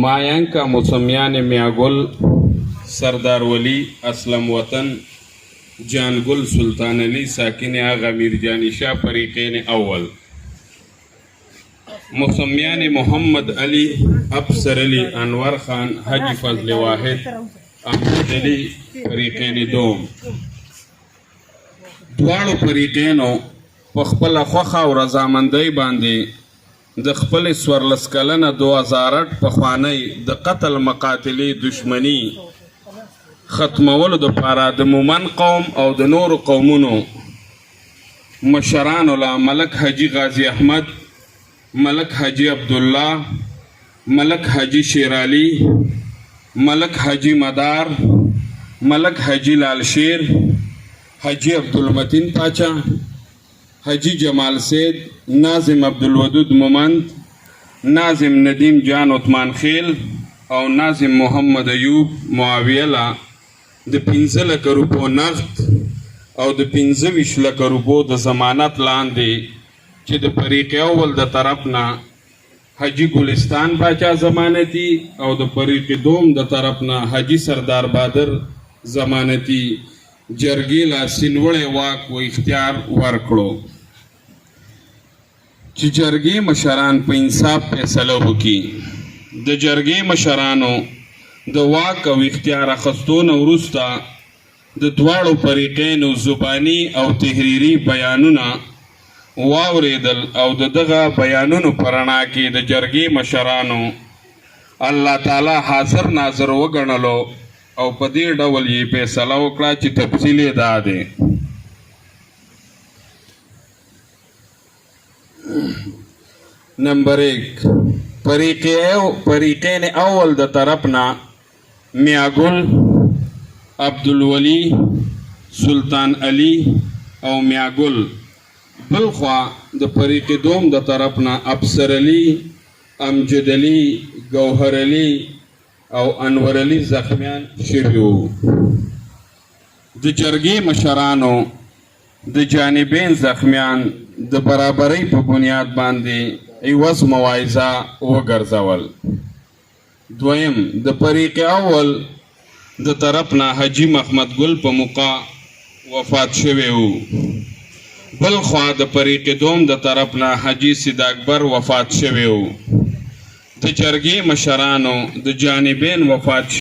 मायांका मुसम्यान मियागुल सरदार वली असलम वतन जानगुल सुल्तान अली साकिन आगा मीरजानी शाह फरीक़ैन अव्वल मुसम्यान मोहम्मद अली अफसर अली अनवर खान हाजी फजल वाहिद अहमद अली फरीक़ैन दोम दवाड़ो फरीक़ैनो په خپله خوښه او رضامندۍ باندې د خپل 14 کلنه 2008 پخوانی د قتل مقاتلې دشمنی ختمولو دپاره د مومن قوم او د نورو قومونو مشرانو له ملک حاجي غازي احمد، ملک حاجي عبدالله، ملک حاجي شیرعلی، ملک حاجي مدار، ملک حاجي لال شیر، حاجي عبدالمتین پاچا، حاجی جمال سید، ناظم عبدالودود مومند، ناظم ندیم جان عثمان خیل او ناظم محمد ایوب معاویه لا د 15 لکه روپو نقد او د 25 لکه روپو د ضمانت لاندې چې د فریق اول د طرف نه حاجی ګلستان باچا ضمانتي او د فریق دوم د طرف نه حاجی سردار بادر ضمانتي جرګې لا سینوړی واک و اختیار ورکړو چې جرګې مشران په انصاف فیصله وکړي. د جرګې مشرانو د واک او اختیار اخیستو نه وروسته د دواړو فریقینو زباني او تحریري بیانونه واورېدل او د دغه بیانونو په رڼا کې د جرګې مشرانو الله تعالی حاضر ناظر وګڼلو او په دې ډول یې فیصله وکړه چې تفصیل یې دا دی: نمبر 1 فریقین اول د طرف نه میاگل، عبدالولی، سلطان علی او میاگل، بلخوا د فریق دوم د طرف نه افسر علی، امجد علی، گوهر علی او انور علی زخمیان شوي وو. د جرګې مشرانو د جانبین زخمیان د برابرۍ په بنیاد باندې عوض مواعظه وګرځول. دویم، د فریق اول د طرف نه حاجي محمد ګل په موقع وفات شوی وو. بل خوا د فریق دوم د طرف نه حاجي سید اکبر وفات شوی وو. د جرګې مشرانو د جانبین وفات